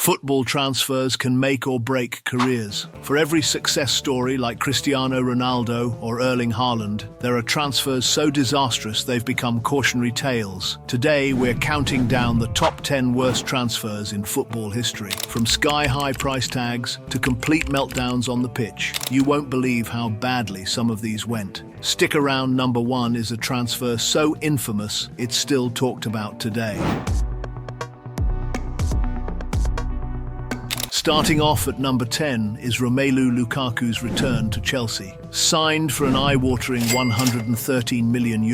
Football transfers can make or break careers. For every success story like Cristiano Ronaldo or Erling Haaland, there are transfers so disastrous they've become cautionary tales. Today, we're counting down the top 10 worst transfers in football history. From sky-high price tags to complete meltdowns on the pitch, you won't believe how badly some of these went. Stick around. Number 1 is a transfer so infamous it's still talked about today. Starting off at number 10 is Romelu Lukaku's return to Chelsea. Signed for an eye-watering €113 million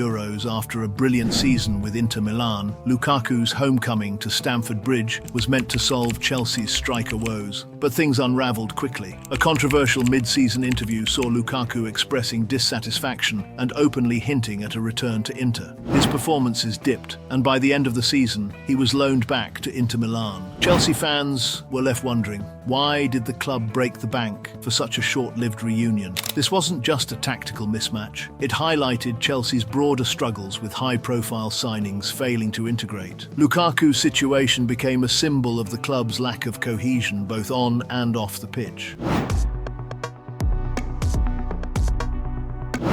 after a brilliant season with Inter Milan, Lukaku's homecoming to Stamford Bridge was meant to solve Chelsea's striker woes. But things unravelled quickly. A controversial mid-season interview saw Lukaku expressing dissatisfaction and openly hinting at a return to Inter. His performances dipped, and by the end of the season, he was loaned back to Inter Milan. Chelsea fans were left wondering, why did the club break the bank for such a short-lived reunion? This wasn't just a tactical mismatch. It highlighted Chelsea's broader struggles with high-profile signings failing to integrate. Lukaku's situation became a symbol of the club's lack of cohesion both on and off the pitch.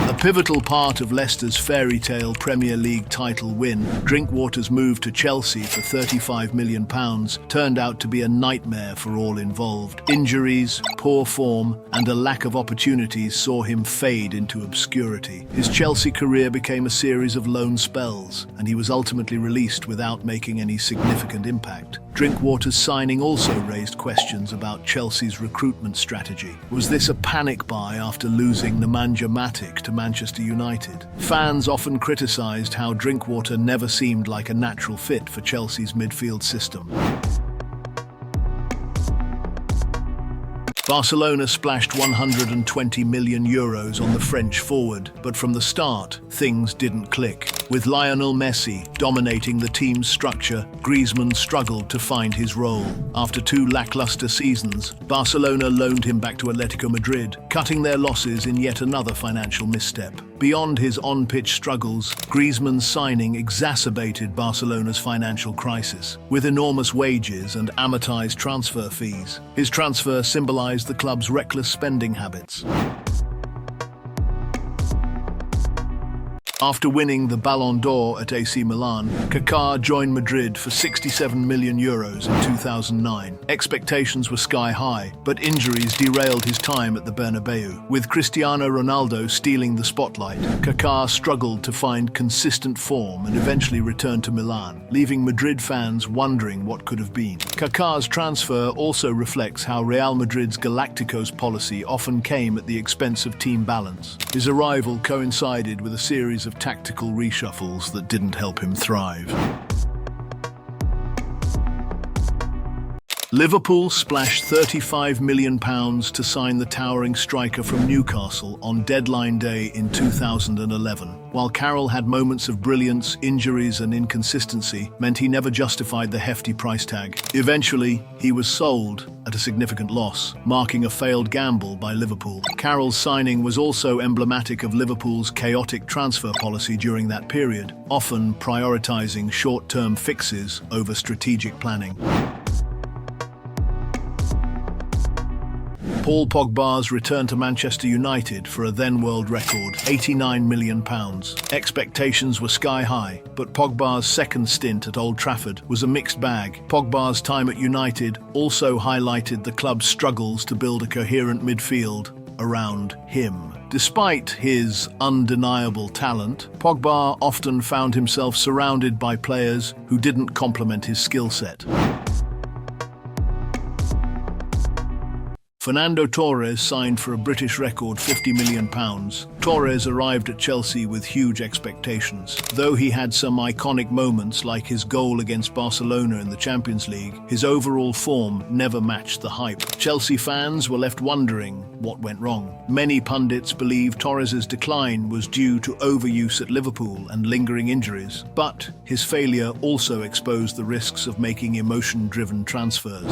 A pivotal part of Leicester's fairy tale Premier League title win, Drinkwater's move to Chelsea for £35 million turned out to be a nightmare for all involved. Injuries, poor form, and a lack of opportunities saw him fade into obscurity. His Chelsea career became a series of lone spells, and he was ultimately released without making any significant impact. Drinkwater's signing also raised questions about Chelsea's recruitment strategy. Was this a panic buy after losing Nemanja Matic to Manchester United? Fans often criticised how Drinkwater never seemed like a natural fit for Chelsea's midfield system. Barcelona splashed €120 million on the French forward, but from the start, things didn't click. With Lionel Messi dominating the team's structure, Griezmann struggled to find his role. After 2 lackluster seasons, Barcelona loaned him back to Atletico Madrid, cutting their losses in yet another financial misstep. Beyond his on-pitch struggles, Griezmann's signing exacerbated Barcelona's financial crisis. With enormous wages and amortized transfer fees, his transfer symbolized the club's reckless spending habits. After winning the Ballon d'Or at AC Milan, Kaka joined Madrid for €67 million in 2009. Expectations were sky-high, but injuries derailed his time at the Bernabeu. With Cristiano Ronaldo stealing the spotlight, Kaka struggled to find consistent form and eventually returned to Milan, leaving Madrid fans wondering what could have been. Kaka's transfer also reflects how Real Madrid's Galacticos policy often came at the expense of team balance. His arrival coincided with a series of tactical reshuffles that didn't help him thrive. Liverpool splashed £35 million to sign the towering striker from Newcastle on deadline day in 2011. While Carroll had moments of brilliance, injuries and inconsistency meant he never justified the hefty price tag. Eventually, he was sold at a significant loss, marking a failed gamble by Liverpool. Carroll's signing was also emblematic of Liverpool's chaotic transfer policy during that period, often prioritizing short-term fixes over strategic planning. Paul Pogba's return to Manchester United for a then-world record £89 million. Expectations were sky-high, but Pogba's second stint at Old Trafford was a mixed bag. Pogba's time at United also highlighted the club's struggles to build a coherent midfield around him. Despite his undeniable talent, Pogba often found himself surrounded by players who didn't complement his skill set. Fernando Torres signed for a British record £50 million. Torres arrived at Chelsea with huge expectations. Though he had some iconic moments like his goal against Barcelona in the Champions League, his overall form never matched the hype. Chelsea fans were left wondering what went wrong. Many pundits believe Torres' decline was due to overuse at Liverpool and lingering injuries, but his failure also exposed the risks of making emotion-driven transfers.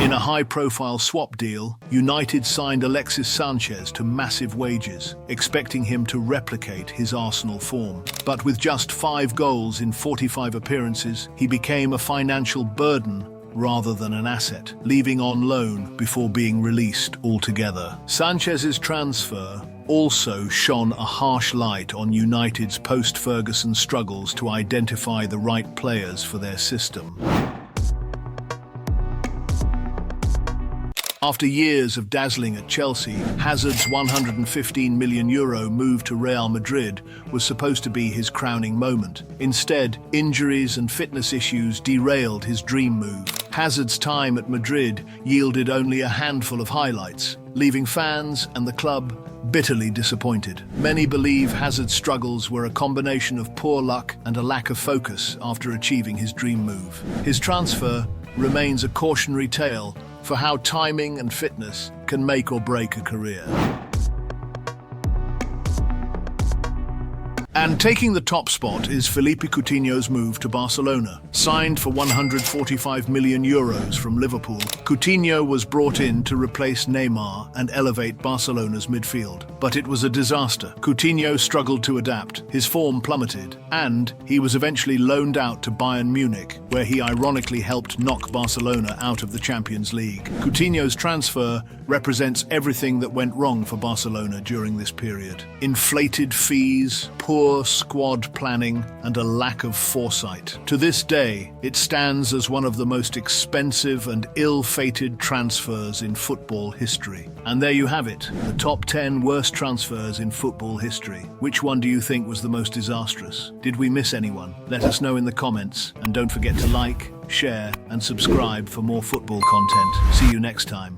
In a high-profile swap deal, United signed Alexis Sanchez to massive wages, expecting him to replicate his Arsenal form. But with just 5 goals in 45 appearances, he became a financial burden rather than an asset, leaving on loan before being released altogether. Sanchez's transfer also shone a harsh light on United's post-Ferguson struggles to identify the right players for their system. After years of dazzling at Chelsea, Hazard's €115 million move to Real Madrid was supposed to be his crowning moment. Instead, injuries and fitness issues derailed his dream move. Hazard's time at Madrid yielded only a handful of highlights, leaving fans and the club bitterly disappointed. Many believe Hazard's struggles were a combination of poor luck and a lack of focus after achieving his dream move. His transfer remains a cautionary tale for how timing and fitness can make or break a career. And taking the top spot is Philippe Coutinho's move to Barcelona. Signed for €145 million from Liverpool, Coutinho was brought in to replace Neymar and elevate Barcelona's midfield. But it was a disaster. Coutinho struggled to adapt, his form plummeted, and he was eventually loaned out to Bayern Munich, where he ironically helped knock Barcelona out of the Champions League. Coutinho's transfer represents everything that went wrong for Barcelona during this period. Inflated fees, poor squad planning, and a lack of foresight. To this day, it stands as one of the most expensive and ill-fated transfers in football history. And there you have it, the top 10 worst transfers in football history. Which one do you think was the most disastrous? Did we miss anyone? Let us know in the comments, and don't forget to like, share, and subscribe for more football content. See you next time.